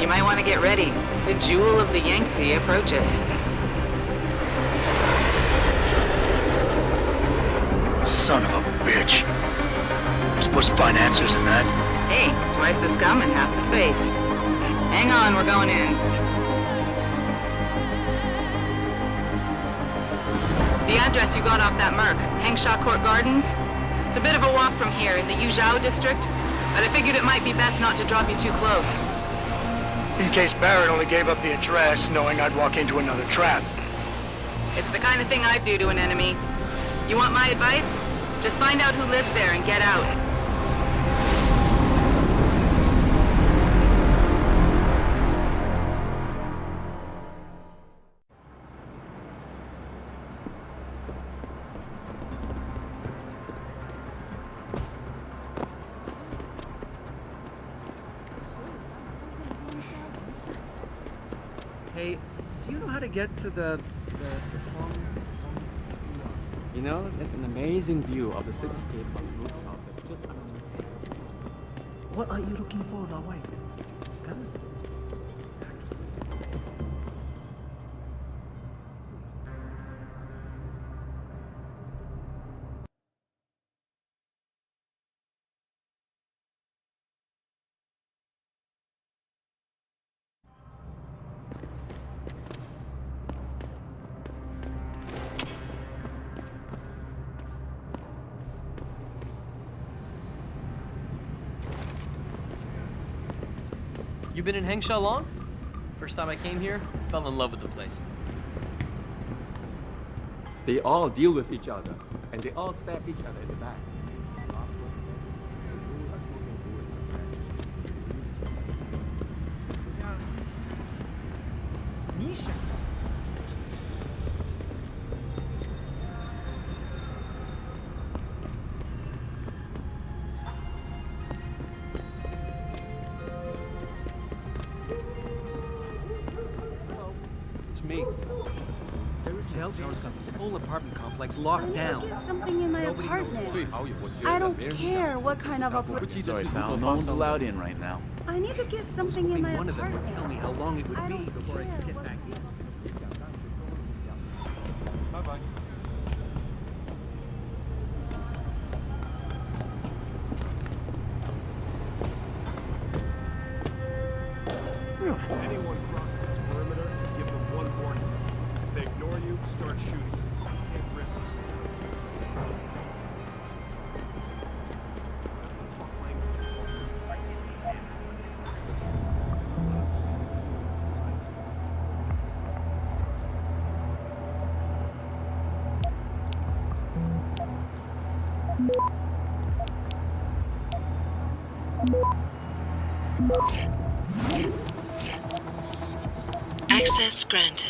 You might want to get ready. The jewel of the Yangtze approacheth. Son of a bitch. I'm supposed to find answers in that. Hey, twice the scum and half the space. Hang on, we're going in. The address you got off that Merc, Hengshaw Court Gardens. It's a bit of a walk from here in the Yuzhou district, but I figured it might be best not to drop you too close. In case Barrett only gave up the address knowing I'd walk into another trap. It's the kind of thing I'd do to an enemy. You want my advice? Just find out who lives there and get out. Hey, do you know how to get to the You know, there's an amazing view of the cityscape on the rooftop that's just underneath. What are you looking for? Now wait. You been in Hengshaw long? First time I came here, fell in love with the place. They all deal with each other, and they all stab each other in the back. Nisha. Me. There is no power company. The whole apartment complex locked down. Get something in my Nobody apartment. knows I don't care what kind of apartment. Sorry, pal. No one's allowed in right now. I need to get something in my One of them would apartment. tell me how long it would I be don't before I could care get back in. Bye-bye. Anyone crosses this perimeter, give them one warning. If they ignore you, start shooting. Can't risk Access granted.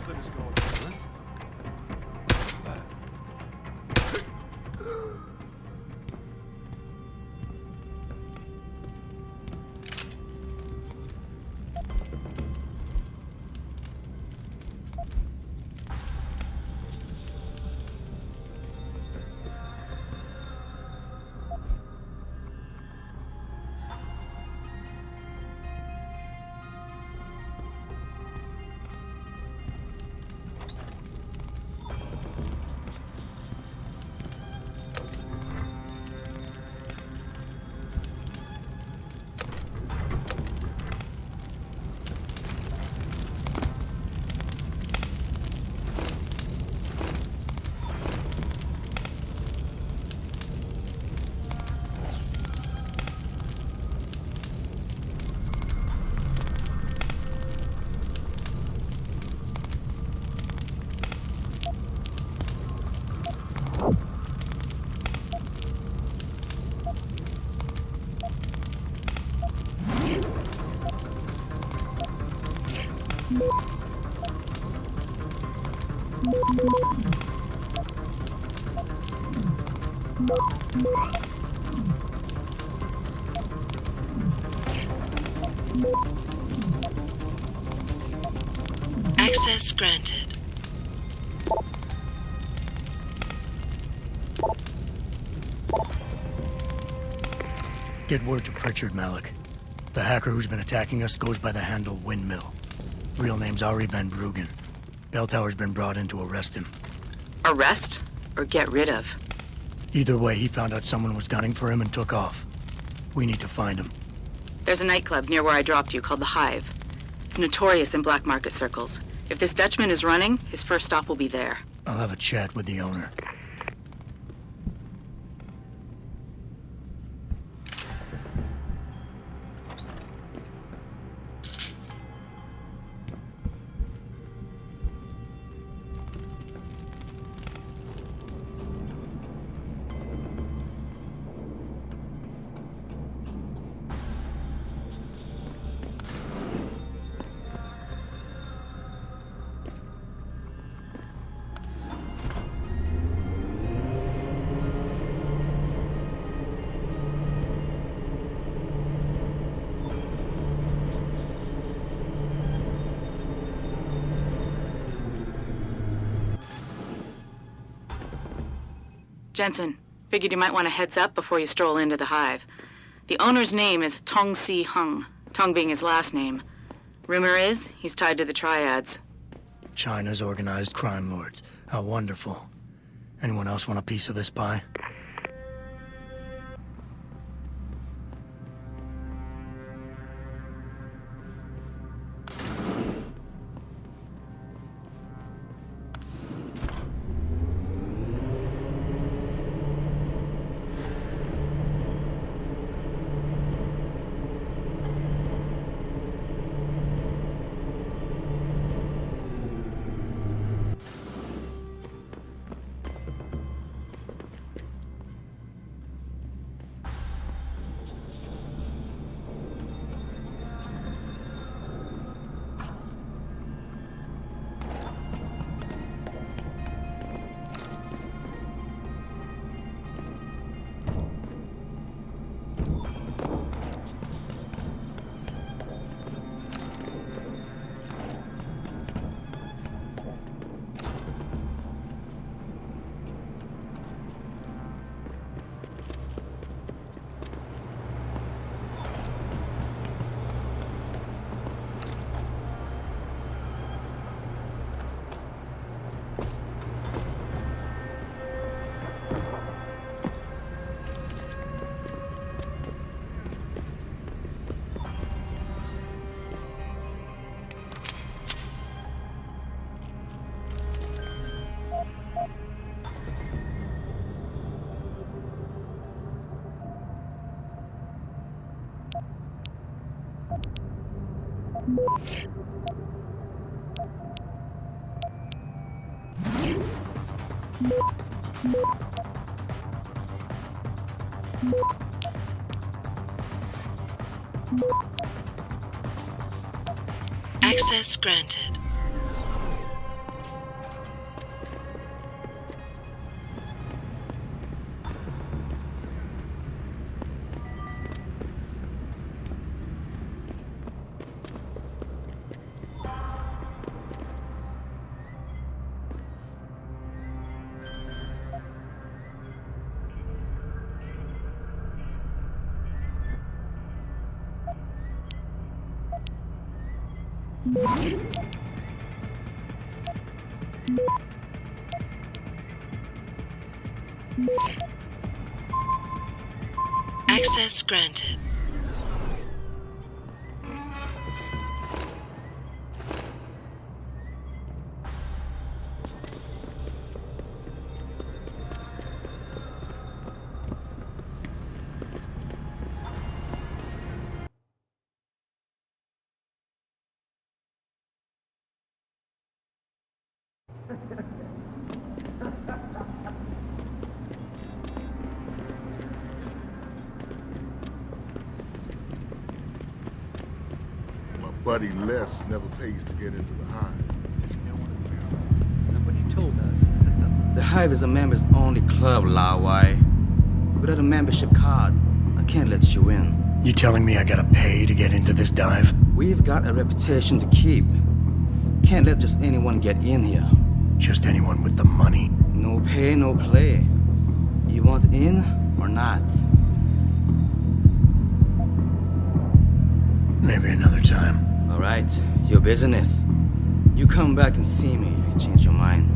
Something is going on. Access granted. Get word to Pritchard, Malik. The hacker who's been attacking us goes by the handle Windmill. Real name's Ari Van Bruggen. Bell Tower's been brought in to arrest him. Arrest? Or get rid of? Either way, he found out someone was gunning for him and took off. We need to find him. There's a nightclub near where I dropped you called the Hive. It's notorious in black market circles. If this Dutchman is running, his first stop will be there. I'll have a chat with the owner. Jensen, figured you might want a heads up before you stroll into the Hive. The owner's name is Tong Si Hung, Tong being his last name. Rumor is, he's tied to the Triads. China's organized crime lords. How wonderful. Anyone else want a piece of this pie? Access granted. Access granted. Buddy Les never pays to get into the hive. Somebody told us that The Hive is a members-only club, Lao Wai. Without a membership card, I can't let you in. You telling me I gotta pay to get into this dive? We've got a reputation to keep. Can't let just anyone get in here. Just anyone with the money? No pay, no play. You want in or not? Maybe another time. All right, your business. You come back and see me if you change your mind.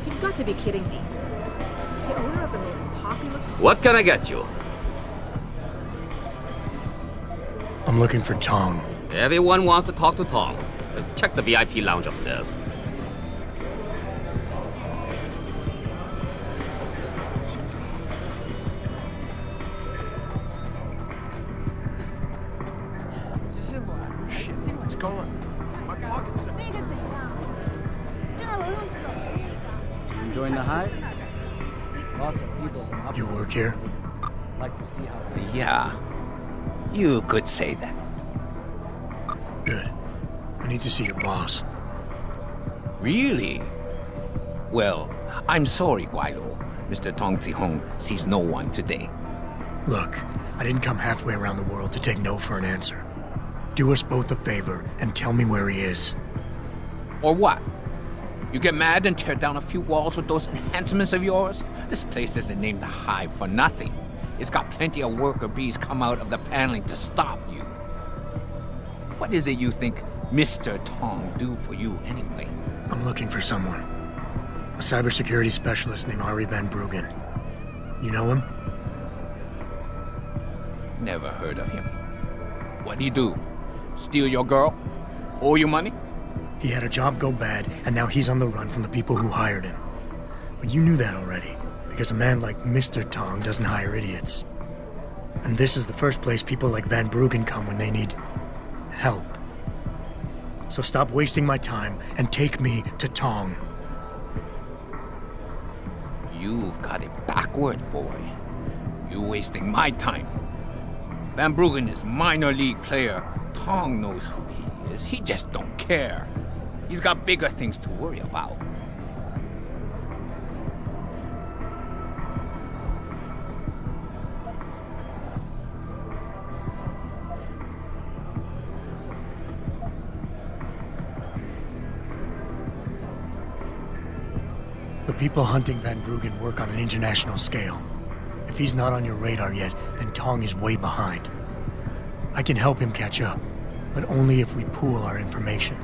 You've got to be kidding me. The owner of the most popular... What can I get you? I'm looking for Tong. Everyone wants to talk to Tong. Check the VIP lounge upstairs. Shit, it's gone. My pocket's sick. You enjoying the Hive? Lots of people from up You work here? like to see how... Yeah. You could say that. Good. I need to see your boss. Really? Well, I'm sorry, Guaido. Mr. Tong Zihong sees no one today. Look, I didn't come halfway around the world to take no for an answer. Do us both a favor and tell me where he is. Or what? You get mad and tear down a few walls with those enhancements of yours? This place isn't named the Hive for nothing. It's got plenty of worker bees come out of the paneling to stop you. What is it you think Mr. Tong do for you anyway? I'm looking for someone. A cybersecurity specialist named Ari Van Bruggen. You know him? Never heard of him. What'd he do? Steal your girl? Owe you money? He had a job go bad, and now he's on the run from the people who hired him. But you knew that already, because a man like Mr. Tong doesn't hire idiots. And this is the first place people like Van Bruggen come when they need help. So stop wasting my time and take me to Tong. You've got it backward, boy. You're wasting my time. Van Bruggen is minor league player. Tong knows who he is. He just don't care. He's got bigger things to worry about. The people hunting Van Bruggen work on an international scale. If he's not on your radar yet, then Tong is way behind. I can help him catch up, but only if we pool our information.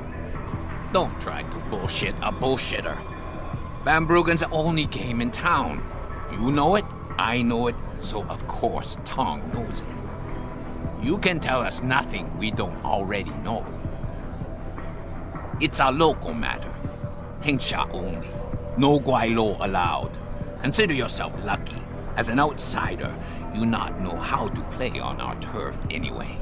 Don't try to bullshit a bullshitter. Van Bruggen's the only game in town. You know it, I know it, so of course Tong knows it. You can tell us nothing we don't already know. It's a local matter. Hengsha only. No Guaylo allowed. Consider yourself lucky. As an outsider, you not know how to play on our turf anyway.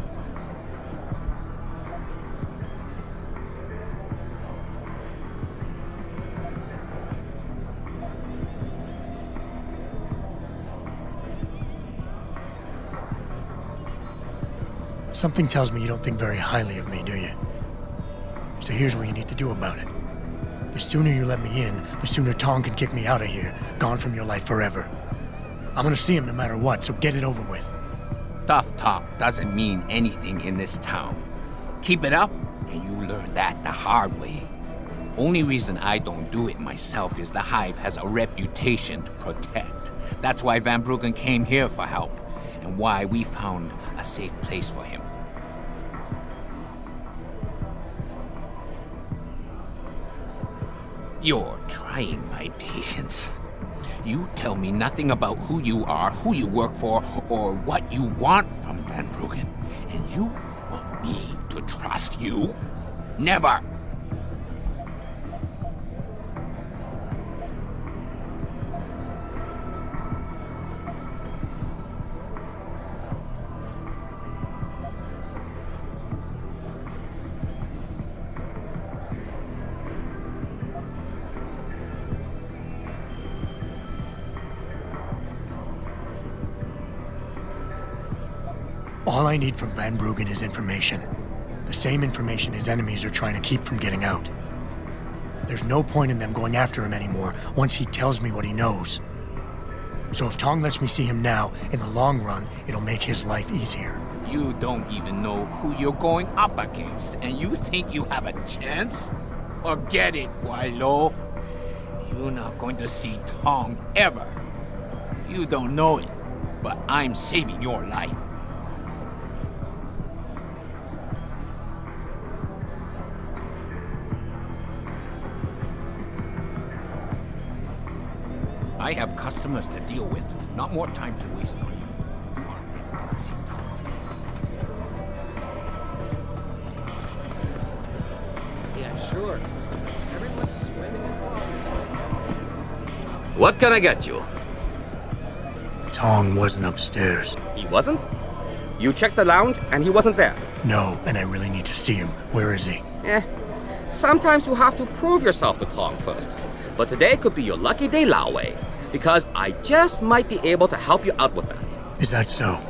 Something tells me you don't think very highly of me, do you? So here's what you need to do about it. The sooner you let me in, the sooner Tong can kick me out of here, gone from your life forever. I'm gonna see him no matter what, so get it over with. Tough talk doesn't mean anything in this town. Keep it up, and you learn that the hard way. Only reason I don't do it myself is the Hive has a reputation to protect. That's why Van Bruggen came here for help, and why we found a safe place for him. You're trying my patience. You tell me nothing about who you are, who you work for, or what you want from Van Bruggen. And you want me to trust you? Never! All I need from Van Bruggen is information. The same information his enemies are trying to keep from getting out. There's no point in them going after him anymore once he tells me what he knows. So if Tong lets me see him now, in the long run, it'll make his life easier. You don't even know who you're going up against, and you think you have a chance? Forget it, Guaylo. You're not going to see Tong ever. You don't know it, but I'm saving your life. I have customers to deal with. Not more time to waste on you. Yeah, sure. Everyone's swimming in water. What can I get you? Tong wasn't upstairs. He wasn't? You checked the lounge and he wasn't there? No, and I really need to see him. Where is he? Sometimes you have to prove yourself to Tong first. But today could be your lucky day, Lao Wei. Because I just might be able to help you out with that. Is that so?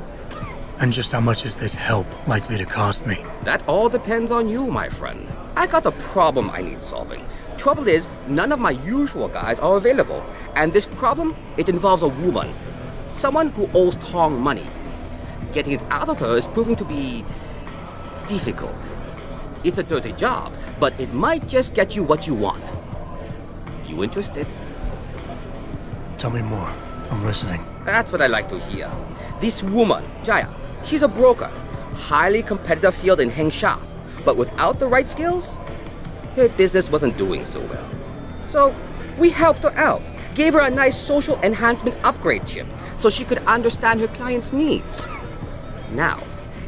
And just how much is this help likely to cost me? That all depends on you, my friend. I got a problem I need solving. Trouble is, none of my usual guys are available. And this problem, it involves a woman. Someone who owes Tong money. Getting it out of her is proving to be difficult. It's a dirty job, but it might just get you what you want. You interested? Tell me more. I'm listening. That's what I like to hear. This woman, Jaya, she's a broker. Highly competitive field in Hengsha. But without the right skills, her business wasn't doing so well. So we helped her out. Gave her a nice social enhancement upgrade chip so she could understand her clients' needs. Now,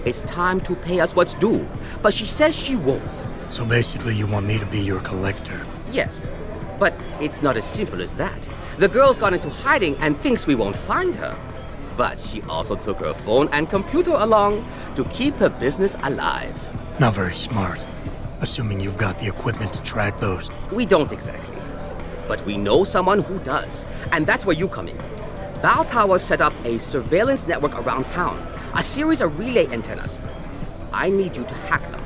it's time to pay us what's due. But she says she won't. So basically you want me to be your collector? Yes. But it's not as simple as that. The girl's gone into hiding and thinks we won't find her. But she also took her phone and computer along to keep her business alive. Not very smart. Assuming you've got the equipment to track those. We don't exactly. But we know someone who does. And that's where you come in. Bao Tower set up a surveillance network around town. A series of relay antennas. I need you to hack them.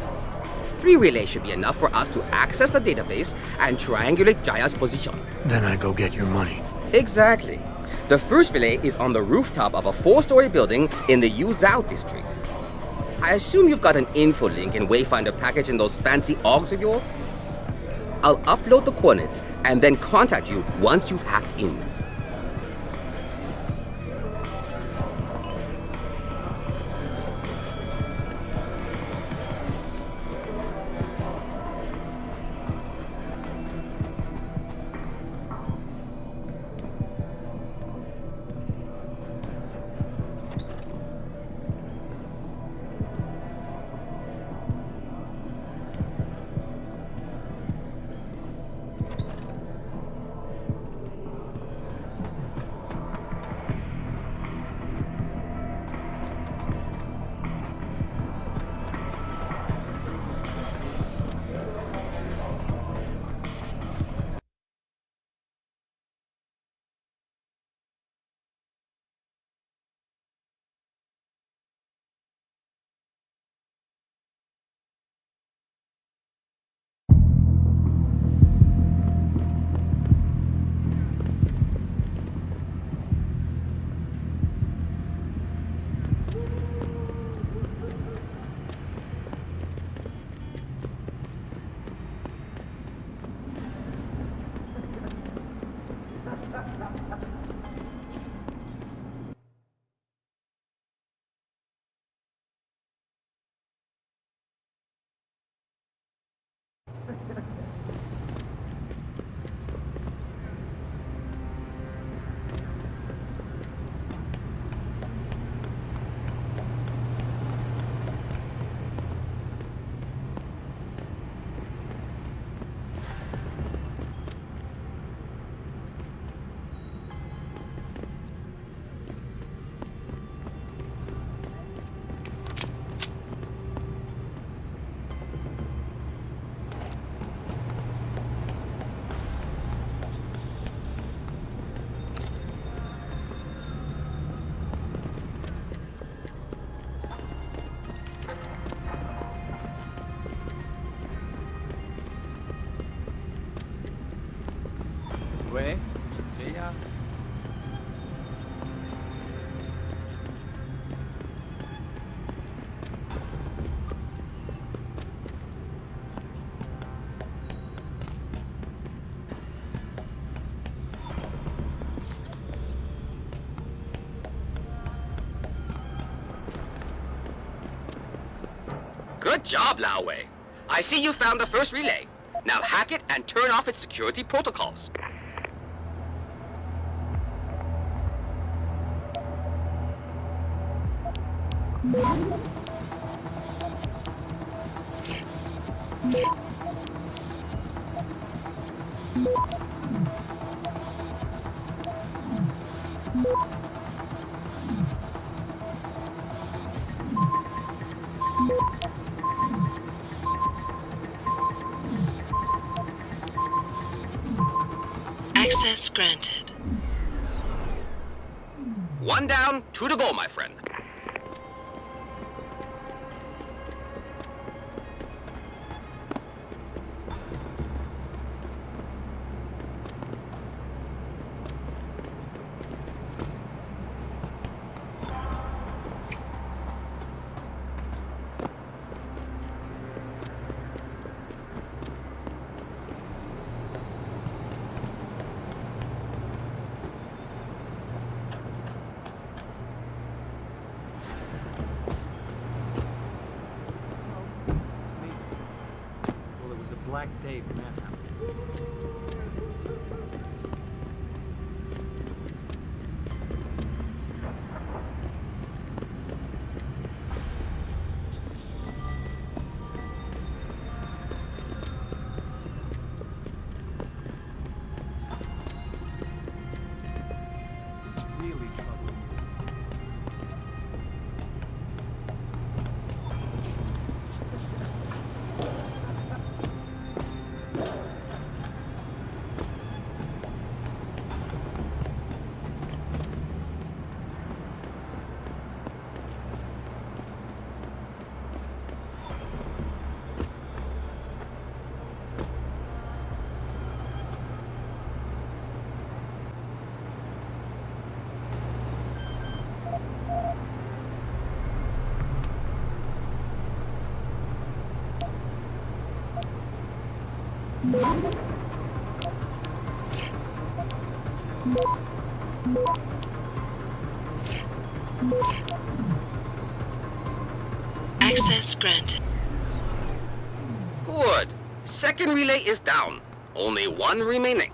3 relays should be enough for us to access the database and triangulate Jaya's position. Then I go get your money. Exactly. The first relay is on the rooftop of a 4-story building in the Yuzhou district. I assume you've got an info link and Wayfinder package in those fancy OGs of yours? I'll upload the coordinates and then contact you once you've hacked in. 喂，谁呀？ Good job, Lao Wei. I see you found the first relay. Now hack it and turn off its security protocols. Access granted. 1 down, 2 to go, my friend. Well, it was a black day when that happened. It's really troubling. Access granted. Good. Second relay is down. Only 1 remaining.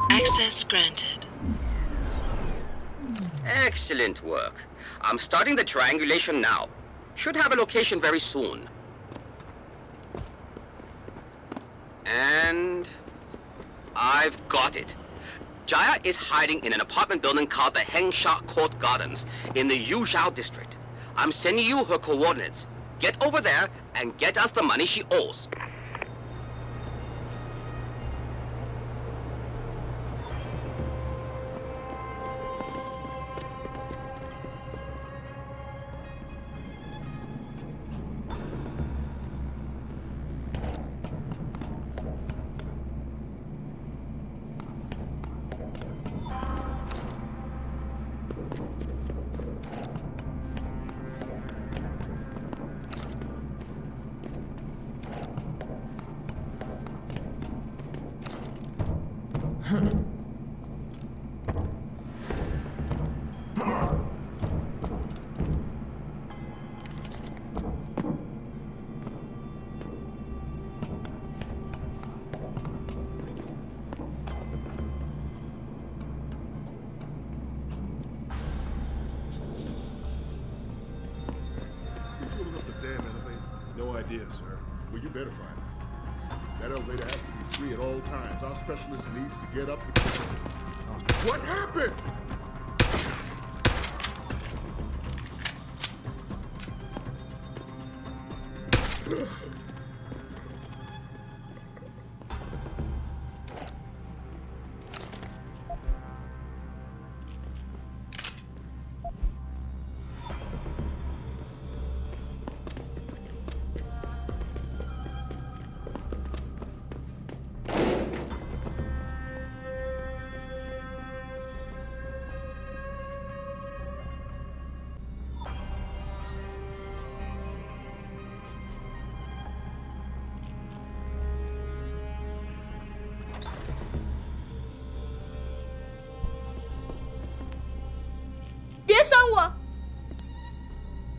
Access granted. Excellent work. I'm starting the triangulation now. Should have a location very soon. And I've got it. Jaya is hiding in an apartment building called the Hengsha Court Gardens in the Yuzhou district. I'm sending you her coordinates. Get over there and get us the money she owes. idea, sir. Well, you better find out. That elevator has to be free at all times. Our specialist needs to get up. What happened?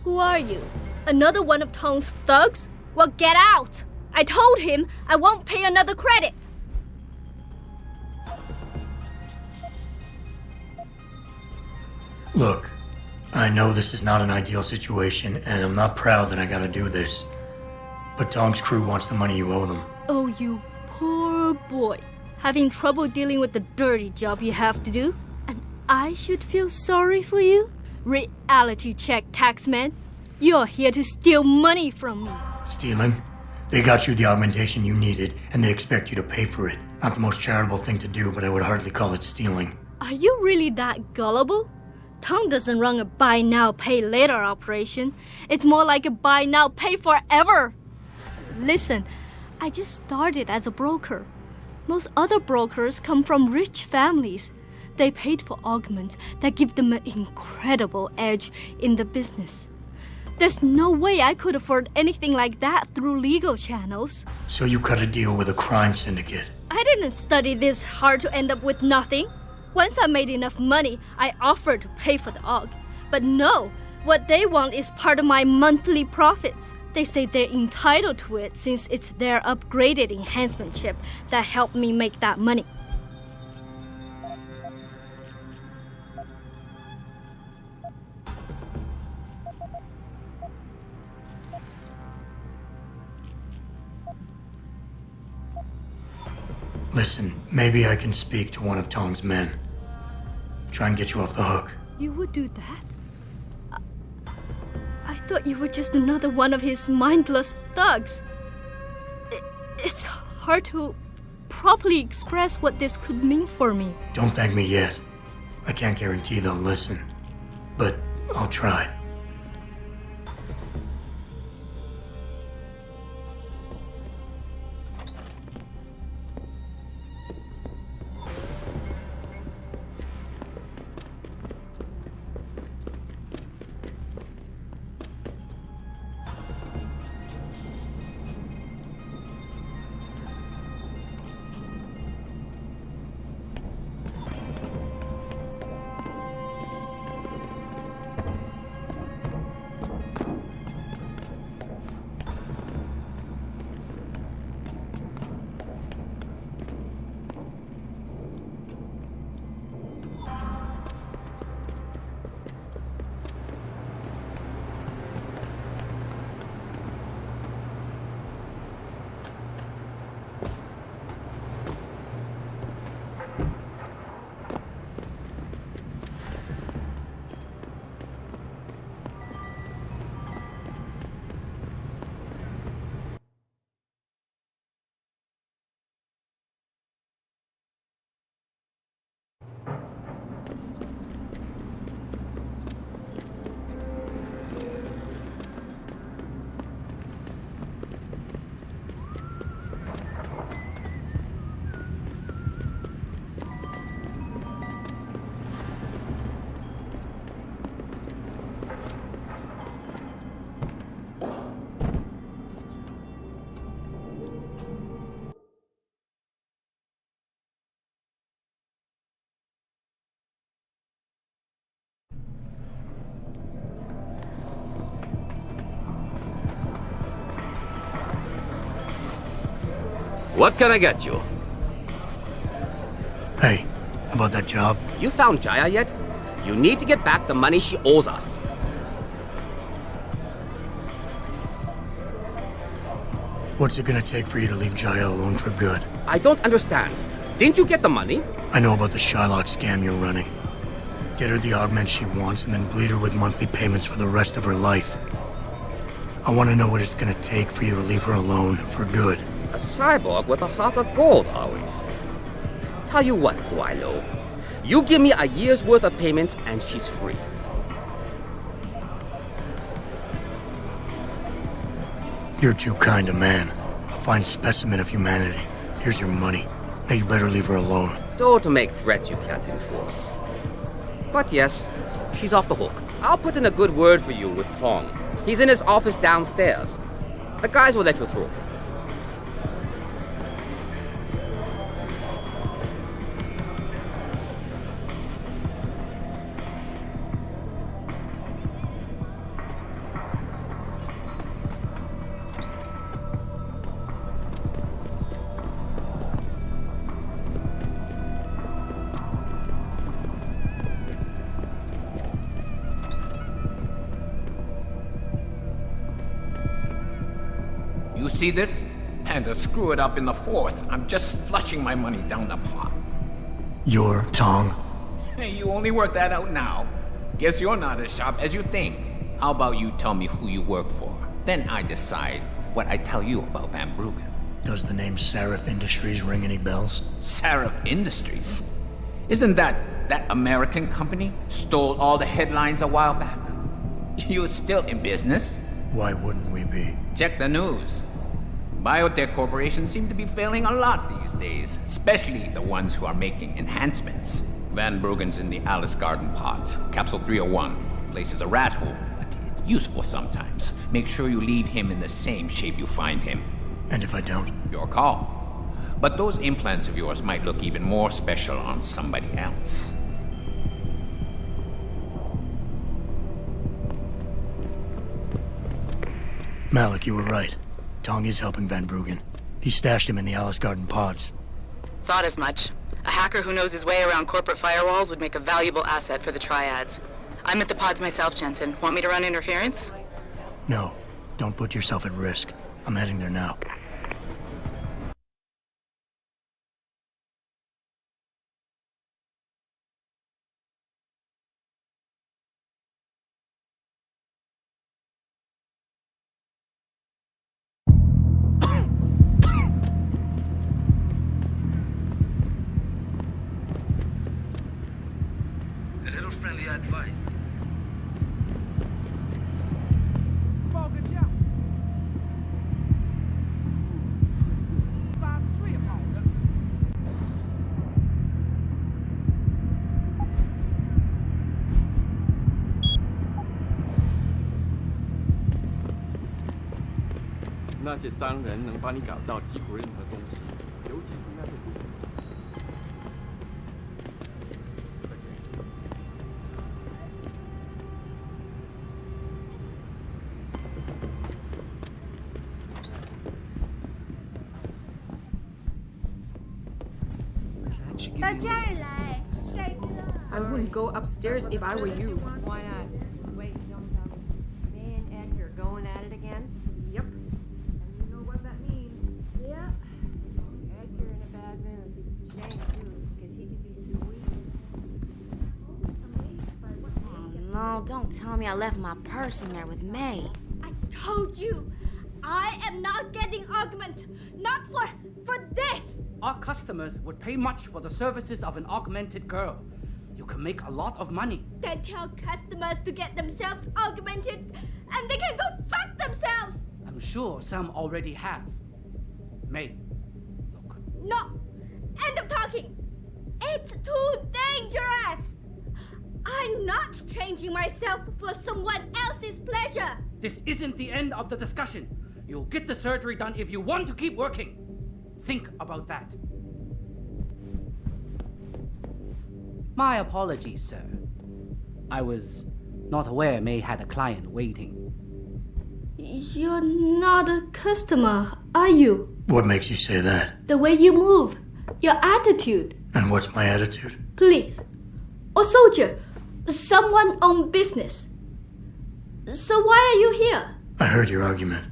Who are you? Another one of Tong's thugs? Well, get out! I told him I won't pay another credit. Look, I know this is not an ideal situation, and I'm not proud that I gotta do this. But Tong's crew wants the money you owe them. Oh, you poor boy. Having trouble dealing with the dirty job you have to do? And I should feel sorry for you? Reality check, taxman. You're here to steal money from me. Stealing? They got you the augmentation you needed, and they expect you to pay for it. Not the most charitable thing to do, but I would hardly call it stealing. Are you really that gullible? Tong doesn't run a buy now, pay later operation. It's more like a buy now, pay forever. Listen, I just started as a broker. Most other brokers come from rich families. They paid for augments that give them an incredible edge in the business. There's no way I could afford anything like that through legal channels. So you cut a deal with a crime syndicate? I didn't study this hard to end up with nothing. Once I made enough money, I offered to pay for the aug. But no, what they want is part of my monthly profits. They say they're entitled to it since it's their upgraded enhancement chip that helped me make that money. Listen, maybe I can speak to one of Tong's men. Try and get you off the hook. You would do that? I thought you were just another one of his mindless thugs. It's hard to properly express what this could mean for me. Don't thank me yet. I can't guarantee they'll listen, but I'll try. What can I get you? Hey, about that job? You found Jaya yet? You need to get back the money she owes us. What's it gonna take for you to leave Jaya alone for good? I don't understand. Didn't you get the money? I know about the Shylock scam you're running. Get her the augment she wants and then bleed her with monthly payments for the rest of her life. I want to know what it's gonna take for you to leave her alone for good. A cyborg with a heart of gold, are we? Tell you what, Guaylo. You give me a year's worth of payments and she's free. You're too kind a man. A fine specimen of humanity. Here's your money. Now you better leave her alone. Don't make threats you can't enforce. But yes, she's off the hook. I'll put in a good word for you with Tong. He's in his office downstairs. The guys will let you through. You see this? And to screw it up in the fourth, I'm just flushing my money down the pot. You're Tong? Hey, you only work that out now. Guess you're not as sharp as you think. How about you tell me who you work for? Then I decide what I tell you about Van Bruggen. Does the name Seraph Industries ring any bells? Seraph Industries? Isn't that American company stole all the headlines a while back? You're still in business? Why wouldn't we be? Check the news. Biotech corporations seem to be failing a lot these days, especially the ones who are making enhancements. Van Bruggen's in the Alice Garden pods. Capsule 301. Place is a rat hole, but it's useful sometimes. Make sure you leave him in the same shape you find him. And if I don't? Your call. But those implants of yours might look even more special on somebody else. Malik, you were right. Tong is helping Van Bruggen. He stashed him in the Alice Garden pods. Thought as much. A hacker who knows his way around corporate firewalls would make a valuable asset for the triads. I'm at the pods myself, Jensen. Want me to run interference? No. Don't put yourself at risk. I'm heading there now. A little friendly advice.那些商人能帮你搞到几乎任何东西，尤其是那些毒品。 I wouldn't go upstairs if I were you. Why not? Wait, don't tell me. Me and Ed are going at it again? Yep. And you know what that means. Yeah. Ed, you're in a bad mood. Shane, too, because he could be sweet. Oh, no, don't tell me I left my purse in there with May. I told you, I am not getting augment. Not for this. Our customers would pay much for the services of an augmented girl. You can make a lot of money. Then tell customers to get themselves augmented and they can go fuck themselves. I'm sure some already have. May, look. No. End of talking. It's too dangerous. I'm not changing myself for someone else's pleasure. This isn't the end of the discussion. You'll get the surgery done if you want to keep working. Think about that. My apologies, sir. I was not aware May had a client waiting. You're not a customer, are you? What makes you say that? The way you move, your attitude. And what's my attitude? Police, or soldier, someone on business. So why are you here? I heard your argument.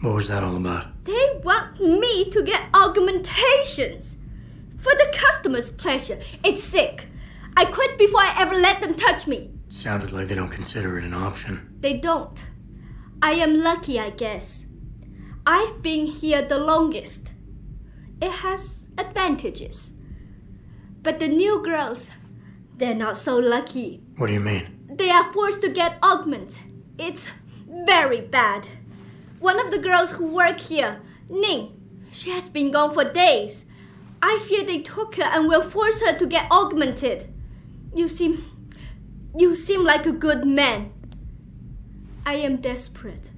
What was that all about? They want me to get augmentations. For the customer's pleasure. It's sick. I quit before I ever let them touch me. Sounded like they don't consider it an option. They don't. I am lucky, I guess. I've been here the longest. It has advantages. But the new girls, they're not so lucky. What do you mean? They are forced to get augments. It's very bad. One of the girls who work here, Ning, she has been gone for days. I fear they took her and will force her to get augmented. You seem like a good man. I am desperate.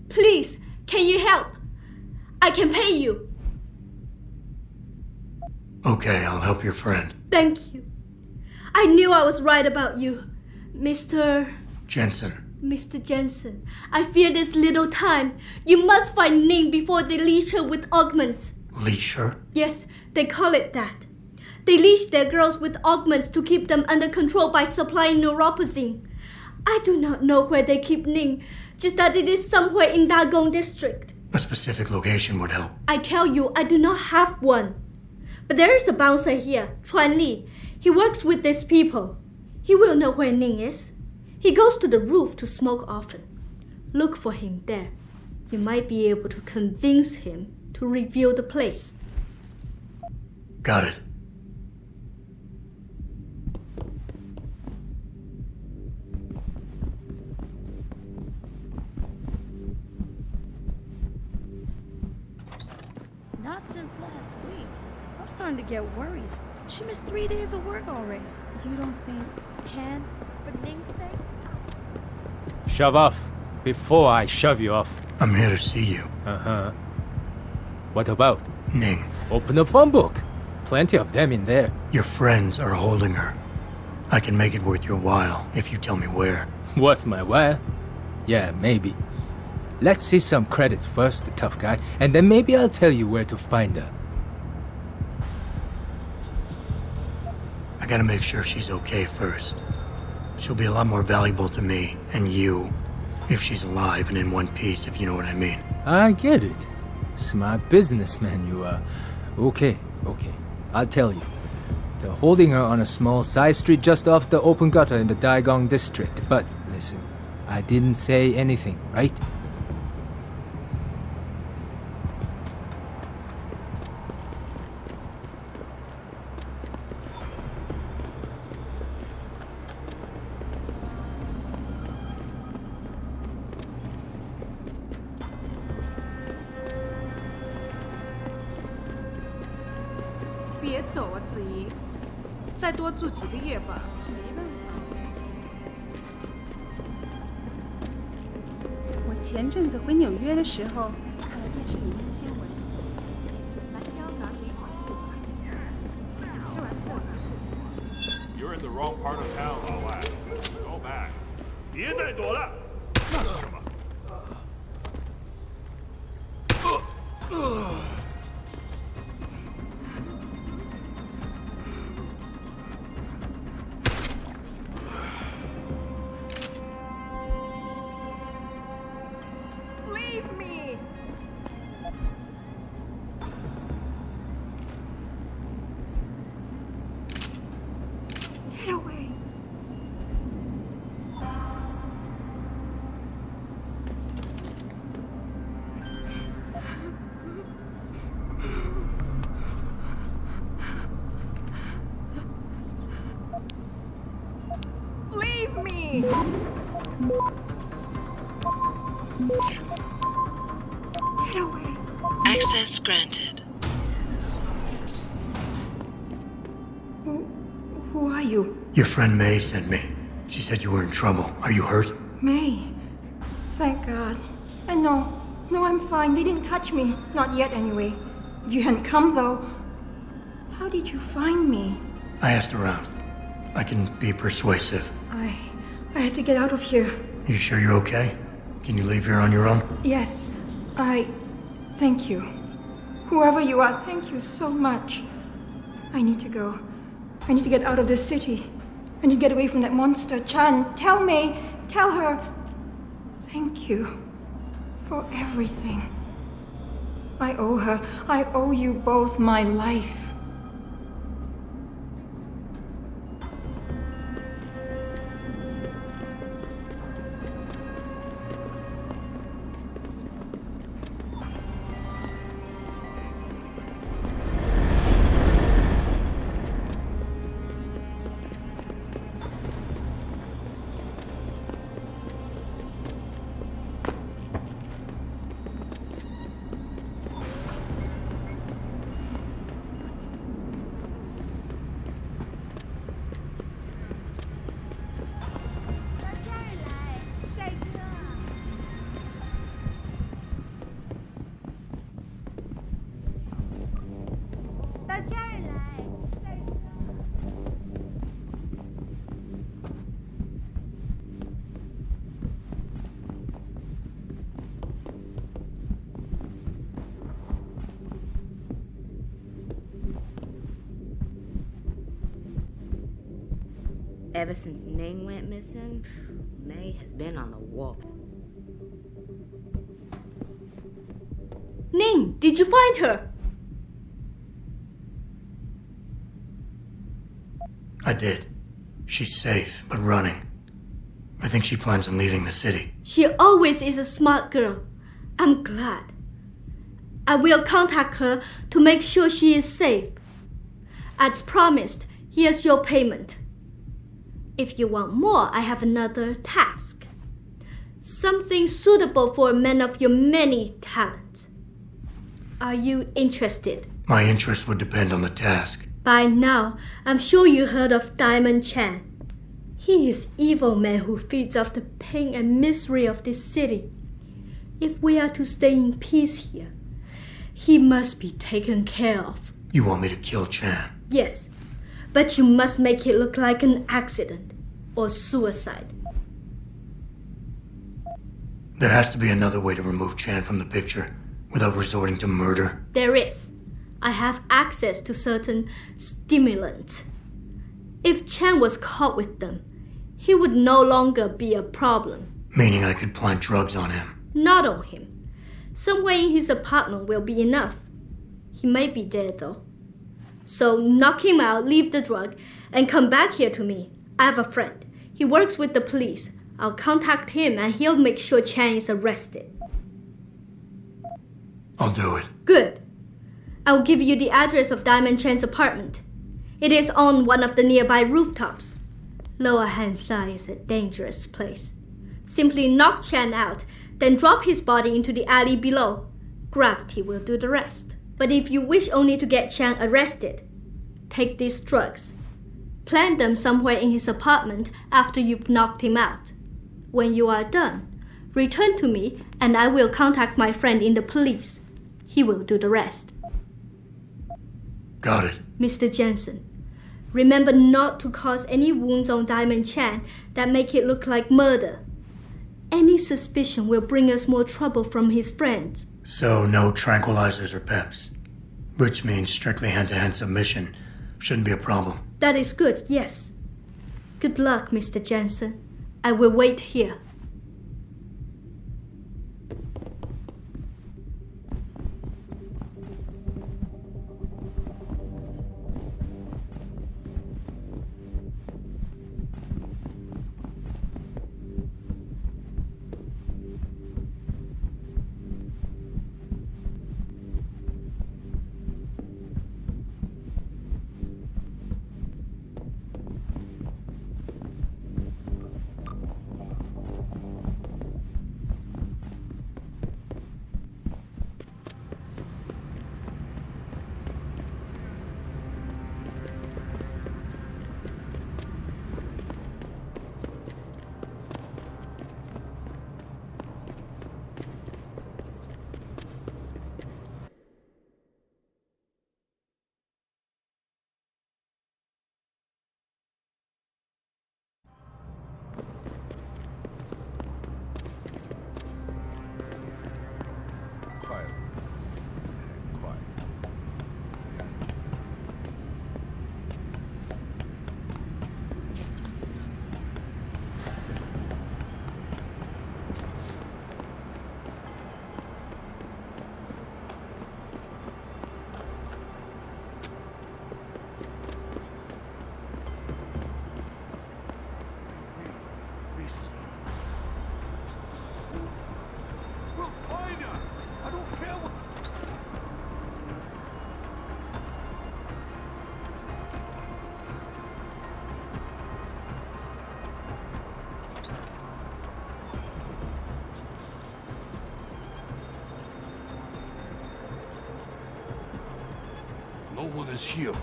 Please, can you help? I can pay you. Okay, I'll help your friend. Thank you. I knew I was right about you, Mr. Jensen. Mr. Jensen. I fear there's little time. You must find Ning before they leash her with augments. Leash her? Yes, they call it that. They leash their girls with augments to keep them under control by supplying neuropozyne. I do not know where they keep Ning, just that it is somewhere in Dagong district. A specific location would help. I tell you, I do not have one. But there is a bouncer here, Chuan Li. He works with these people. He will know where Ning is. He goes to the roof to smoke often. Look for him there. You might be able to convince him to reveal the place. Got it. Not since last week. I'm starting to get worried. She missed 3 days of work already. You don't think Chan, for Ning's sake? Shove off before I shove you off. I'm here to see you. Uh-huh. What about? Ning. Open the phone book. Plenty of them in there. Your friends are holding her. I can make it worth your while if you tell me where. Worth my while? Yeah, maybe. Let's see some credits first, the tough guy, and then maybe I'll tell you where to find her. I gotta make sure she's okay first. She'll be a lot more valuable to me and you if she's alive and in one piece, if you know what I mean. I get it. Smart businessman you are. Okay. I'll tell you. They're holding her on a small side street just off the open gutter in the Daigong district. But listen, I didn't say anything, right?我前阵子回纽约的时候，看了电视里面的新闻，南郊男旅馆住宅，虽然这不是。You're in the wrong part of town, 老外。Go back， 别再躲了。那是什么？Leave me! Get away! Leave me! Get away. Access granted. Who are you? Your friend May sent me. She said you were in trouble. Are you hurt? May. Thank God. And no, I'm fine. They didn't touch me. Not yet, anyway. If you hadn't come, though, how did you find me? I asked around. I can be persuasive. I have to get out of here. You sure you're okay? Can you leave here on your own? Yes, thank you. Whoever you are, thank you so much. I need to go. I need to get out of this city. I need to get away from that monster, Chan. Tell May, tell her. Thank you for everything. I owe her. I owe you both my life. Ever since Ning went missing, May has been on the wall. Ning, did you find her? I did. She's safe, but running. I think she plans on leaving the city. She always is a smart girl. I'm glad. I will contact her to make sure she is safe. As promised, here's your payment. If you want more, I have another task. Something suitable for a man of your many talents. Are you interested? My interest would depend on the task. By now, I'm sure you heard of Diamond Chan. He is evil man who feeds off the pain and misery of this city. If we are to stay in peace here, he must be taken care of. You want me to kill Chan? Yes, but you must make it look like an accident or suicide. There has to be another way to remove Chan from the picture without resorting to murder. There is. I have access to certain stimulants. If Chan was caught with them, he would no longer be a problem. Meaning I could plant drugs on him. Not on him. Somewhere in his apartment will be enough. He may be dead though. So knock him out, leave the drug, and come back here to me. I have a friend. He works with the police. I'll contact him and he'll make sure Chan is arrested. I'll do it. Good. I'll give you the address of Diamond Chan's apartment. It is on one of the nearby rooftops. Lower Hansai is a dangerous place. Simply knock Chan out, then drop his body into the alley below. Gravity will do the rest. But if you wish only to get Chan arrested, take these drugs. Plant them somewhere in his apartment after you've knocked him out. When you are done, return to me and I will contact my friend in the police. He will do the rest. Got it. Mr. Jensen, remember not to cause any wounds on Diamond Chan that make it look like murder. Any suspicion will bring us more trouble from his friends. So no tranquilizers or peps. Which means strictly hand-to-hand submission shouldn't be a problem. That is good, yes. Good luck, Mr. Jensen. I will wait here. with his heel.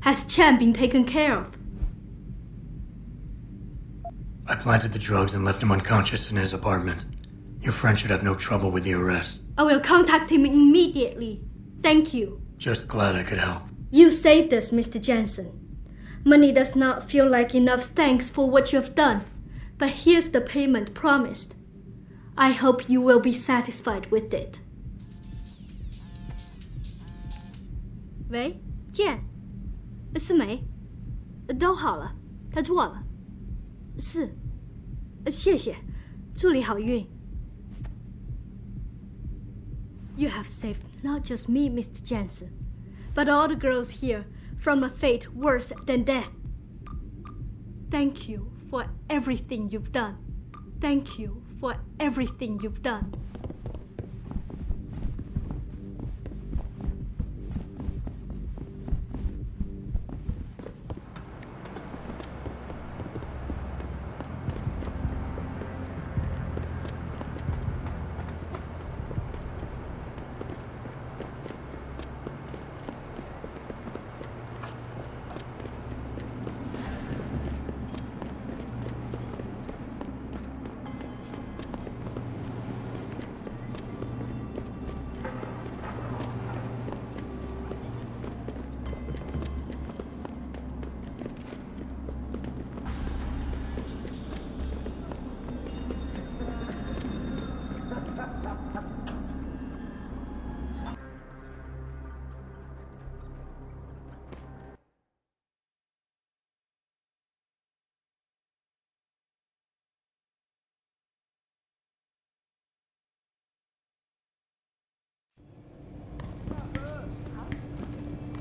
Has Chen been taken care of? I planted the drugs and left him unconscious in his apartment. Your friend should have no trouble with the arrest. I will contact him immediately. Thank you. Just glad I could help. You saved us, Mr. Jensen. Money does not feel like enough thanks for what you have done, but here's the payment promised. I hope you will be satisfied with it. 喂，健，是没？都好了，他做了。是，谢谢，祝你好运。You have saved not just me, Mr. Jensen, but all the girls here from a fate worse than death. Thank you for everything you've done. Thank you for everything you've done.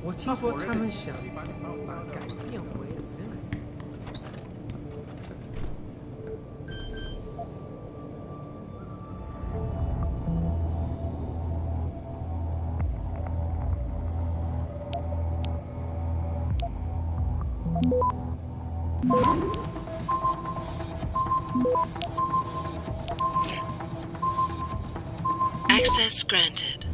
“我听说他们想改变回原来。” Access granted.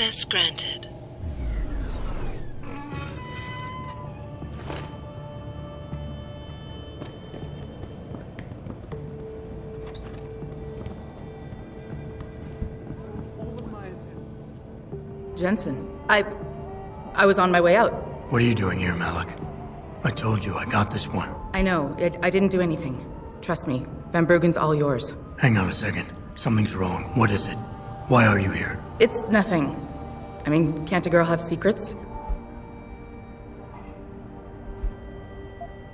Access granted. Jensen, I was on my way out. What are you doing here, Malik? I told you I got this one. I know. I didn't do anything. Trust me. Van Bruggen's all yours. Hang on a second. Something's wrong. What is it? Why are you here? It's nothing. I mean, can't a girl have secrets?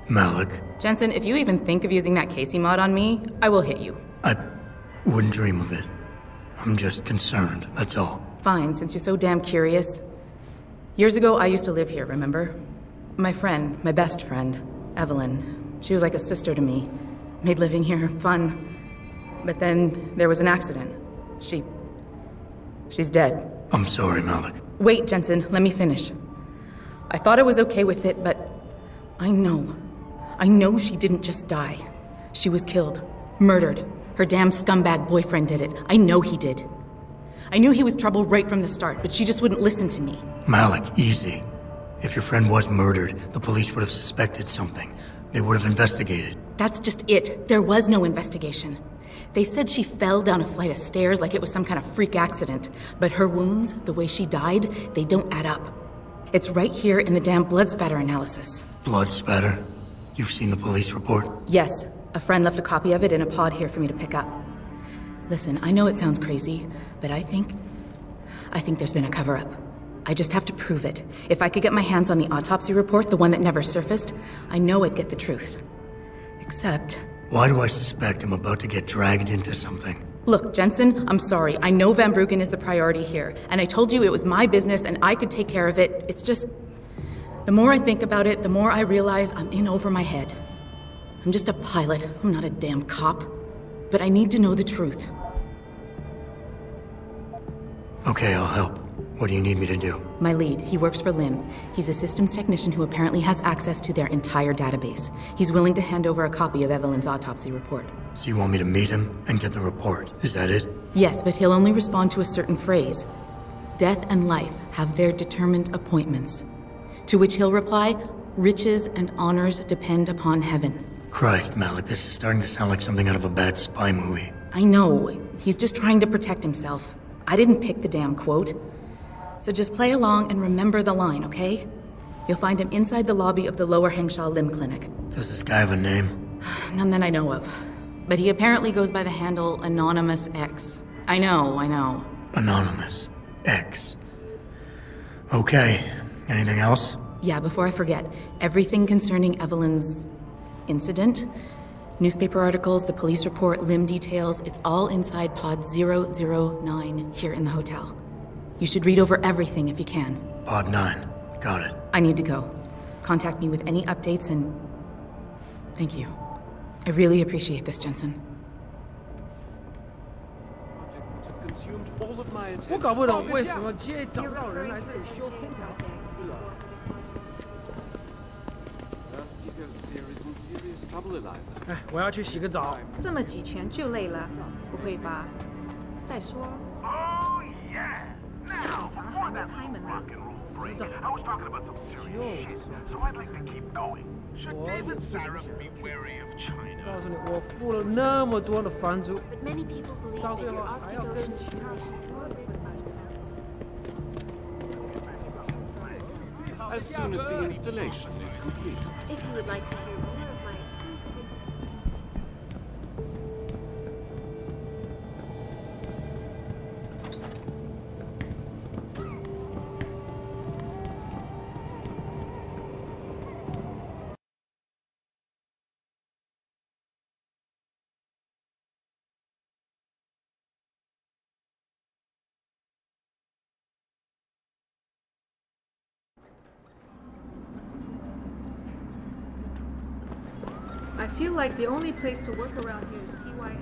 Malik, Jensen, if you even think of using that Casey mod on me, I will hit you. I wouldn't dream of it. I'm just concerned, that's all. Fine, since you're so damn curious. Years ago, I used to live here, remember? My friend, my best friend, Evelyn. She was like a sister to me. Made living here fun. But then there was an accident. She's dead. I'm sorry, Malik. Wait, Jensen, let me finish. I thought I was okay with it, but I know she didn't just die. She was killed. Murdered. Her damn scumbag boyfriend did it. I know he did. I knew he was trouble right from the start, but she just wouldn't listen to me. Malik, easy. If your friend was murdered, the police would have suspected something. They would have investigated. That's just it. There was no investigation. They said she fell down a flight of stairs like it was some kind of freak accident. But her wounds, the way she died, they don't add up. It's right here in the damn blood spatter analysis. Blood spatter? You've seen the police report? Yes. A friend left a copy of it in a pod here for me to pick up. Listen, I know it sounds crazy, but I think there's been a cover-up. I just have to prove it. If I could get my hands on the autopsy report, the one that never surfaced, I know I'd get the truth. Except... Why do I suspect I'm about to get dragged into something? Look, Jensen, I'm sorry. I know Van Bruggen is the priority here, and I told you it was my business and I could take care of it. It's just... The more I think about it, the more I realize I'm in over my head. I'm just a pilot. I'm not a damn cop. But I need to know the truth. Okay, I'll help. What do you need me to do? My lead, he works for LIM. He's a systems technician who apparently has access to their entire database. He's willing to hand over a copy of Evelyn's autopsy report. So you want me to meet him and get the report, is that it? Yes, but he'll only respond to a certain phrase. Death and life have their determined appointments. To which he'll reply, riches and honors depend upon heaven. Christ, Malik, this is starting to sound like something out of a bad spy movie. I know. He's just trying to protect himself. I didn't pick the damn quote. So just play along and remember the line, okay? You'll find him inside the lobby of the Lower Hengsha Limb Clinic. Does this guy have a name? None that I know of. But he apparently goes by the handle Anonymous X. I know. Anonymous X. Okay. Anything else? Yeah, before I forget, everything concerning Evelyn's incident, newspaper articles, the police report, limb details, it's all inside pod 009 here in the hotel. You should read over everything if you can. Pod 9. Got it. I need to go. Contact me with any updates and... Thank you. I really appreciate this, Jensen. 我搞不懂为什么街找不到人来这里修空调。哎，我要去洗个澡。这么几拳就累了，不会吧？再说。警察还没开门呢。知道。 告诉你，我付了那么多的房租，到最后还要跟其他。 As soon as the installation is complete. If you would like to hear more of my I feel like the only place to work around here is TYM.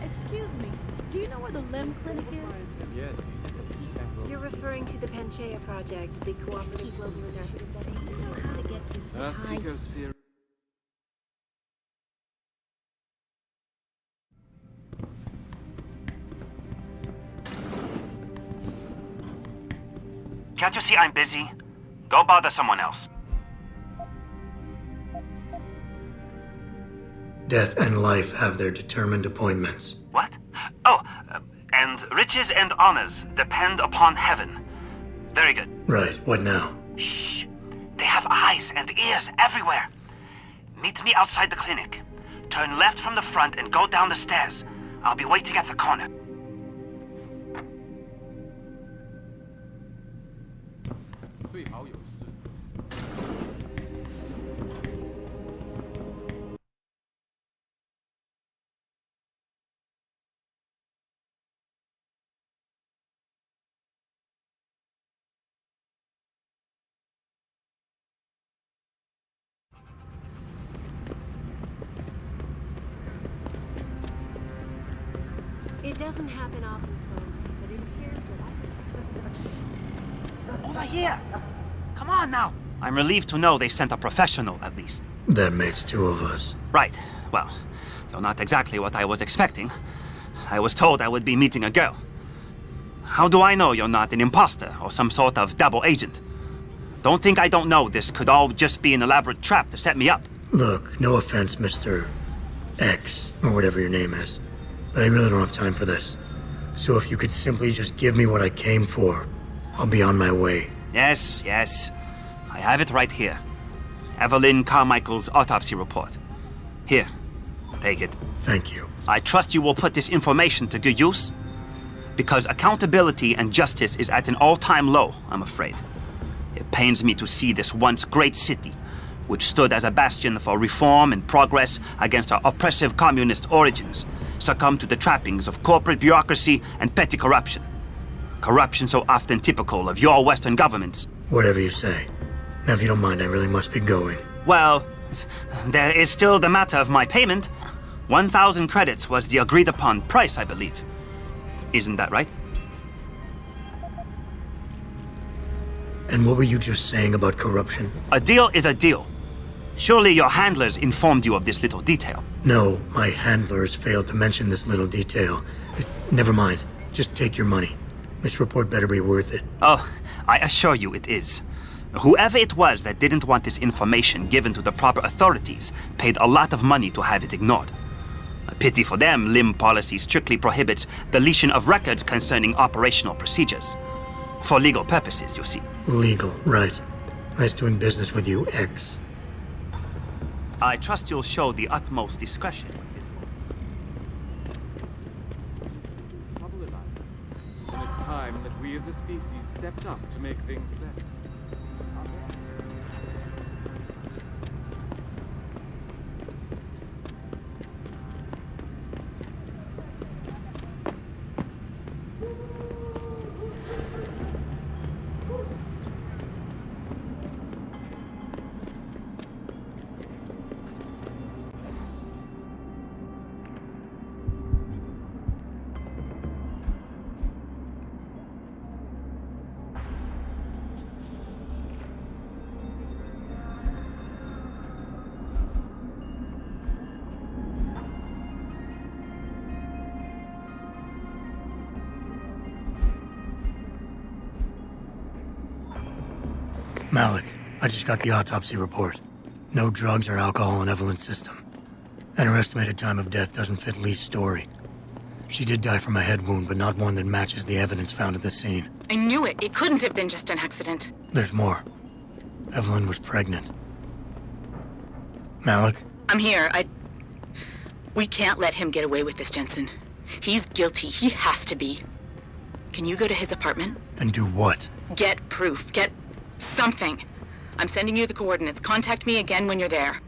Excuse me, do you know where the limb clinic is? Yes, You're referring to the Panchaea project, the cooperative global initiative that aims to know how to get to high... Ecosphere. Can't you see I'm busy? Go bother someone else. Death and life have their determined appointments. What? Oh, and riches and honors depend upon heaven. Very good. Right, what now? Shh. They have eyes and ears everywhere. Meet me outside the clinic. Turn left from the front and go down the stairs. I'll be waiting at the corner. It doesn't happen often, folks, but in here... Over here! Come on now! I'm relieved to know they sent a professional, at least. That makes two of us. Right. Well, you're not exactly what I was expecting. I was told I would be meeting a girl. How do I know you're not an imposter or some sort of double agent? Don't think I don't know this could all just be an elaborate trap to set me up. Look, no offense, Mr. X, or whatever your name is, but I really don't have time for this. So if you could simply just give me what I came for, I'll be on my way. Yes, yes. I have it right here. Evelyn Carmichael's autopsy report. Here, take it. Thank you. I trust you will put this information to good use, because accountability and justice is at an all-time low, I'm afraid. It pains me to see this once great city, which stood as a bastion for reform and progress against our oppressive communist origins, succumb to the trappings of corporate bureaucracy and petty corruption. Corruption so often typical of your Western governments. Whatever you say. Now, if you don't mind, I really must be going. Well, there is still the matter of my payment. 1,000 credits was the agreed-upon price, I believe. Isn't that right? And what were you just saying about corruption? A deal is a deal. Surely your handlers informed you of this little detail. No, my handlers failed to mention this little detail. Never mind. Just take your money. This report better be worth it. Oh, I assure you it is. Whoever it was that didn't want this information given to the proper authorities paid a lot of money to have it ignored. A pity for them, LIM policy strictly prohibits deletion of records concerning operational procedures. For legal purposes, you see. Legal, right. Nice doing business with you, X. I trust you'll show the utmost discretion. And it's time that we as a species stepped up to make things better. Malik, I just got the autopsy report. No drugs or alcohol in Evelyn's system. And her estimated time of death doesn't fit Lee's story. She did die from a head wound, but not one that matches the evidence found at the scene. I knew it. It couldn't have been just an accident. There's more. Evelyn was pregnant. Malik? I'm here. We can't let him get away with this, Jensen. He's guilty. He has to be. Can you go to his apartment? And do what? Get proof. Get something. I'm sending you the coordinates. Contact me again when you're there.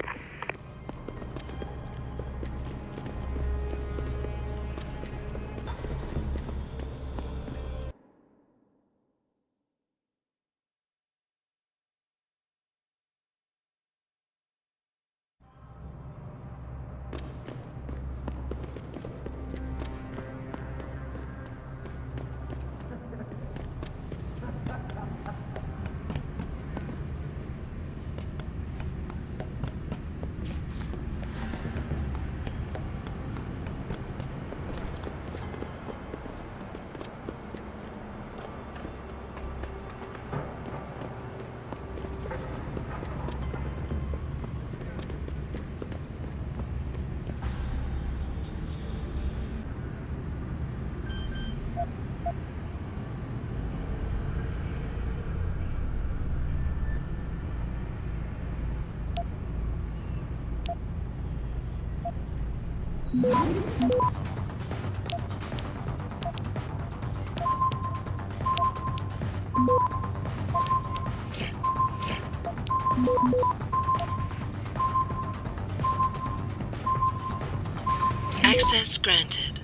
Access granted.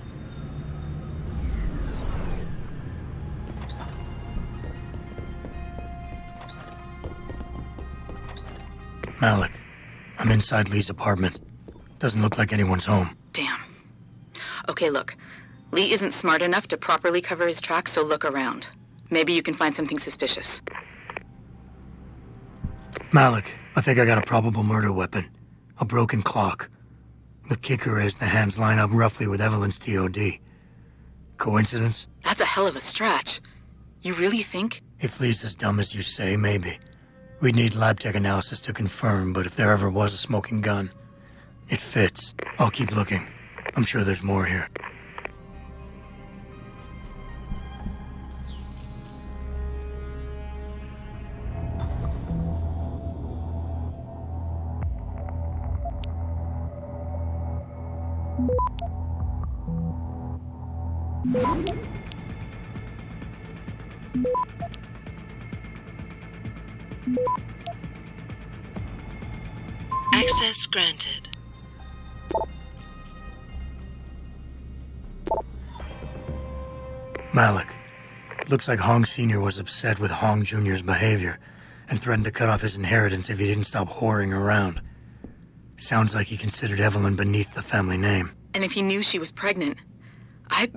Malik, I'm inside Lee's apartment. Doesn't look like anyone's home. Damn. Okay, look. Lee isn't smart enough to properly cover his tracks, so look around. Maybe you can find something suspicious. Malik, I think I got a probable murder weapon. A broken clock. The kicker is the hands line up roughly with Evelyn's TOD. Coincidence? That's a hell of a stretch. You really think? If Lee's as dumb as you say, maybe. We'd need lab tech analysis to confirm, but if there ever was a smoking gun, it fits. I'll keep looking. I'm sure there's more here. Access granted. Malik, looks like Hong Sr. was upset with Hong Jr.'s behavior and threatened to cut off his inheritance if he didn't stop whoring around. Sounds like he considered Evelyn beneath the family name. And if he knew she was pregnant, I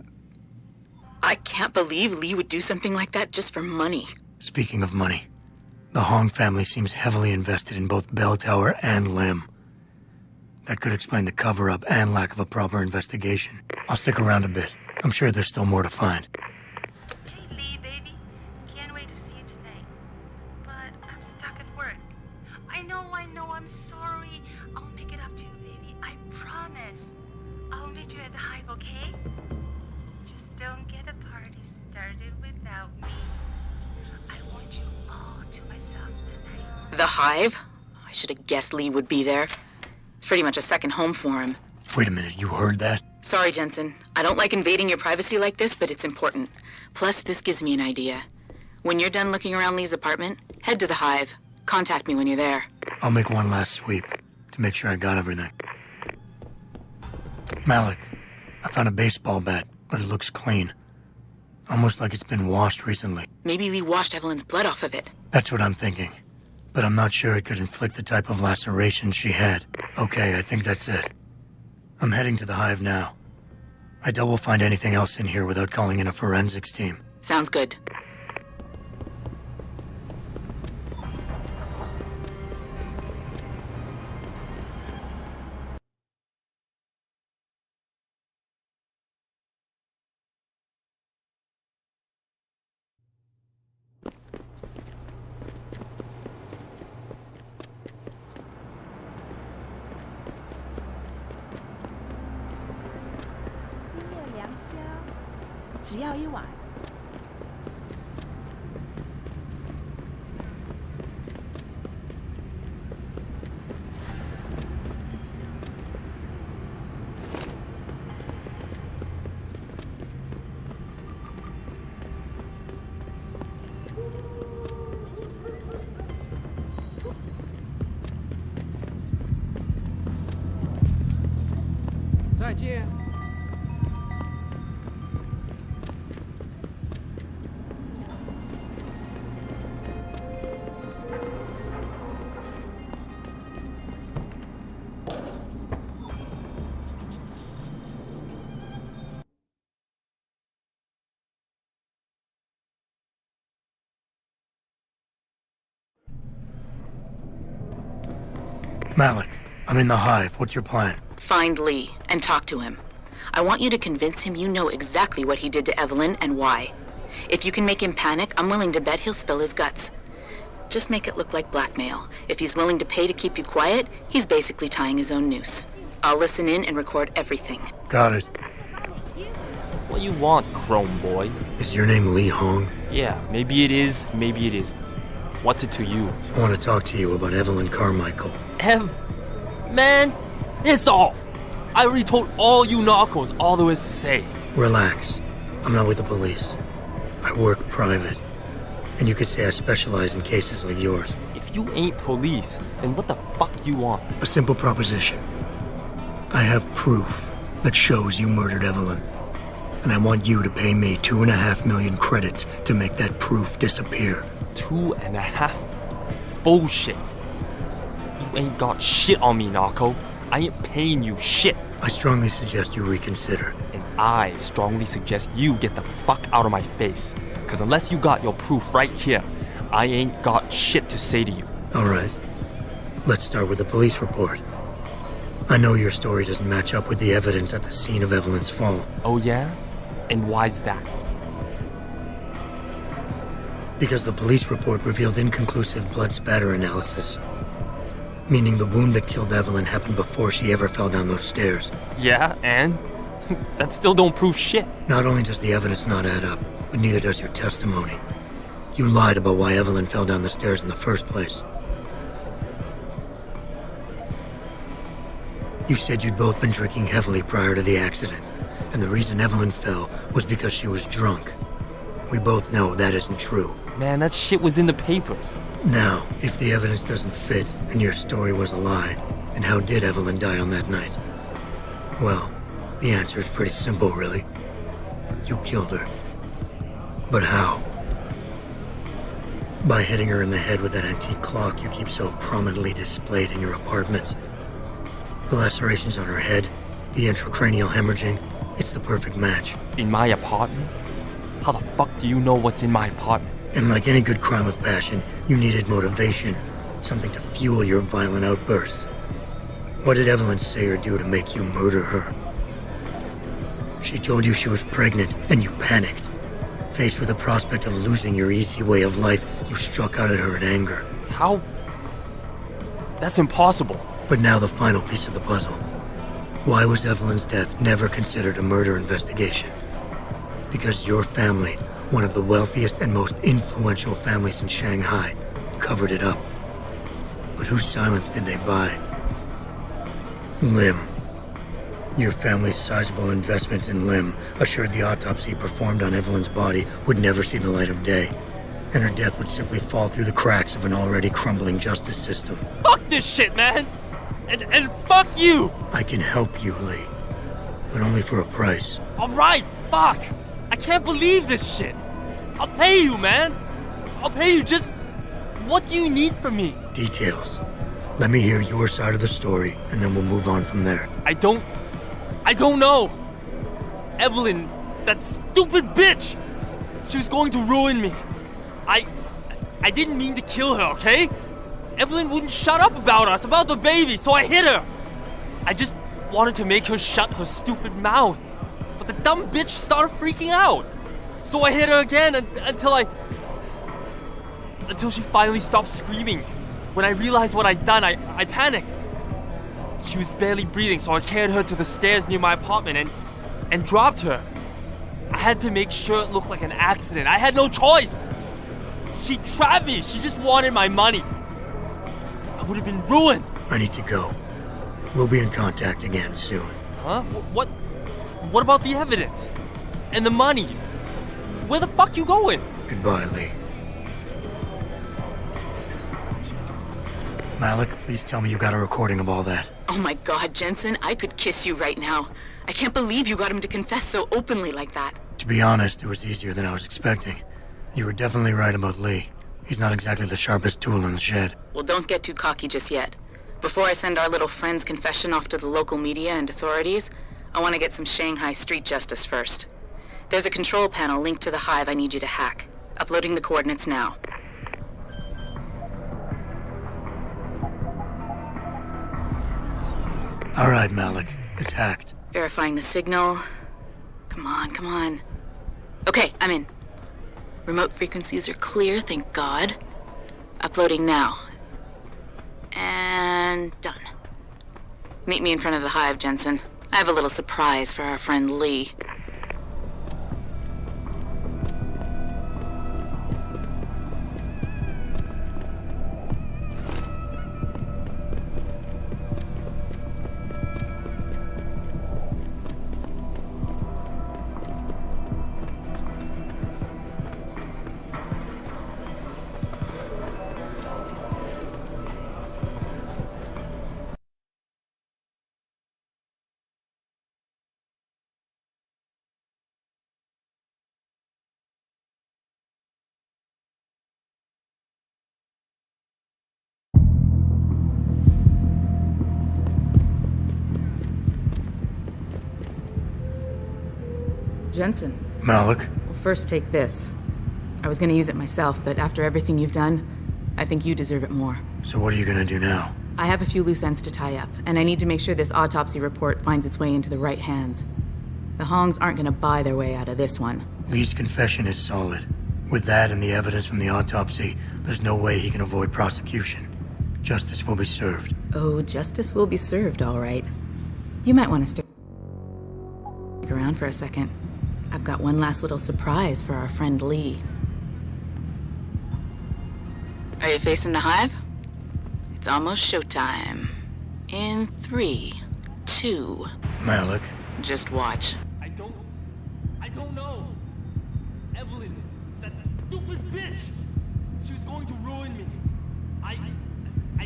can't believe Lee would do something like that just for money. Speaking of money, the Hong family seems heavily invested in both Bell Tower and Lim. That could explain the cover-up and lack of a proper investigation. I'll stick around a bit. I'm sure there's still more to find. Hey, Lee, baby. Can't wait to see you tonight. But I'm stuck at work. I know, I'm sorry. I'll make it up to you, baby. I promise. I'll meet you at the Hive, okay? Just don't get a party started without me. I want you all to myself tonight. The Hive? I should have guessed Lee would be there. It's pretty much a second home for him. Wait a minute, you heard that? Sorry, Jensen. I don't like invading your privacy like this, but it's important. Plus, this gives me an idea. When you're done looking around Lee's apartment, head to the Hive. Contact me when you're there. I'll make one last sweep to make sure I got everything. Malik, I found a baseball bat, but it looks clean. Almost like it's been washed recently. Maybe Lee washed Evelyn's blood off of it. That's what I'm thinking. But I'm not sure it could inflict the type of laceration she had. Okay, I think that's it. I'm heading to the Hive now. I doubt we'll find anything else in here without calling in a forensics team. Sounds good. Malik, I'm in the Hive. What's your plan? Find Lee and talk to him. I want you to convince him you know exactly what he did to Evelyn and why. If you can make him panic, I'm willing to bet he'll spill his guts. Just make it look like blackmail. If he's willing to pay to keep you quiet, he's basically tying his own noose. I'll listen in and record everything. Got it. What you want, Chrome Boy? Is your name Lee Hong? Yeah, maybe it is, maybe it isn't. What's it to you? I want to talk to you about Evelyn Carmichael. Man, it's off! I already told all you narcos all there is to say. Relax. I'm not with the police. I work private. And you could say I specialize in cases like yours. If you ain't police, then what the fuck you want? A simple proposition. I have proof that shows you murdered Evelyn. And I want you to pay me 2.5 million credits to make that proof disappear. 2.5? Bullshit. You ain't got shit on me, narco. I ain't paying you shit. I strongly suggest you reconsider. And I strongly suggest you get the fuck out of my face. Because unless you got your proof right here, I ain't got shit to say to you. Alright. Let's start with the police report. I know your story doesn't match up with the evidence at the scene of Evelyn's fall. Oh yeah? And why's that? Because the police report revealed inconclusive blood spatter analysis. Meaning the wound that killed Evelyn happened before she ever fell down those stairs. Yeah, and? That still don't prove shit. Not only does the evidence not add up, but neither does your testimony. You lied about why Evelyn fell down the stairs in the first place. You said you'd both been drinking heavily prior to the accident, and the reason Evelyn fell was because she was drunk. We both know that isn't true. Man, that shit was in the papers. Now, if the evidence doesn't fit and your story was a lie, then how did Evelyn die on that night? Well, the answer is pretty simple, really. You killed her. But how? By hitting her in the head with that antique clock you keep so prominently displayed in your apartment. The lacerations on her head, the intracranial hemorrhaging, it's the perfect match. In my apartment? How the fuck do you know what's in my apartment? And like any good crime of passion, you needed motivation, something to fuel your violent outbursts. What did Evelyn say or do to make you murder her? She told you she was pregnant, and you panicked. Faced with the prospect of losing your easy way of life, you struck out at her in anger. How? That's impossible. But now the final piece of the puzzle. Why was Evelyn's death never considered a murder investigation? Because your family, one of the wealthiest and most influential families in Shanghai, covered it up. But whose silence did they buy? Lim. Your family's sizable investments in Lim assured the autopsy performed on Evelyn's body would never see the light of day, and her death would simply fall through the cracks of an already crumbling justice system. Fuck this shit, man! And fuck you! I can help you, Lee. But only for a price. Alright, fuck! I can't believe this shit! I'll pay you, man! I'll pay you, just... What do you need from me? Details. Let me hear your side of the story, and then we'll move on from there. I don't know! Evelyn, that stupid bitch! She was going to ruin me. I didn't mean to kill her, okay? Evelyn wouldn't shut up about us, about the baby, so I hit her. I just wanted to make her shut her stupid mouth. But the dumb bitch started freaking out. So I hit her again until she finally stopped screaming. When I realized what I'd done, I panicked. She was barely breathing, so I carried her to the stairs near my apartment and dropped her. I had to make sure it looked like an accident. I had no choice. She trapped me. She just wanted my money. I would have been ruined. I need to go. We'll be in contact again soon. Huh? What about the evidence? And the money? Where the fuck you going? Goodbye, Lee. Malik, please tell me you got a recording of all that. Oh my God, Jensen, I could kiss you right now. I can't believe you got him to confess so openly like that. To be honest, it was easier than I was expecting. You were definitely right about Lee. He's not exactly the sharpest tool in the shed. Well, don't get too cocky just yet. Before I send our little friend's confession off to the local media and authorities, I want to get some Shanghai street justice first. There's a control panel linked to the hive I need you to hack. Uploading the coordinates now. All right, Malik. It's hacked. Verifying the signal. Come on. Okay, I'm in. Remote frequencies are clear, thank God. Uploading now. And done. Meet me in front of the hive, Jensen. I have a little surprise for our friend Lee. Jensen. Malik. Well, first take this. I was gonna use it myself, but after everything you've done, I think you deserve it more. So what are you gonna do now? I have a few loose ends to tie up, and I need to make sure this autopsy report finds its way into the right hands. The Hongs aren't gonna buy their way out of this one. Lee's confession is solid. With that and the evidence from the autopsy, there's no way he can avoid prosecution. Justice will be served. Oh, justice will be served, all right. You might want to stick around for a second. I've got one last little surprise for our friend Lee. Are you facing the hive? It's almost showtime. In 3, 2... Malik. Just watch. I don't know. Evelyn, that stupid bitch! She was going to ruin me. I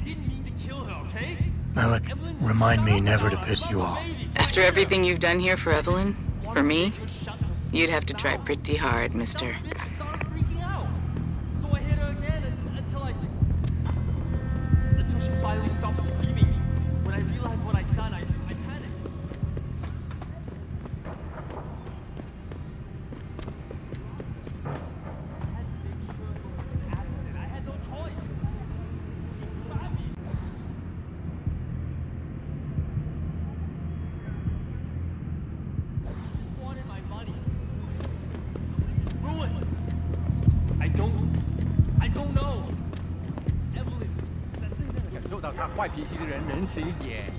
didn't mean to kill her, okay? Malik, remind me never to piss you off. After everything you've done here for Evelyn, for me, you'd have to try pretty hard, mister. So I hit her again until she finally stopped screaming. When I realized what I'd done, I panicked. I had no choice. She trapped me. She wanted my money. Ruin. I don't know. Evelyn. 感受到他坏脾气的人仁慈一点。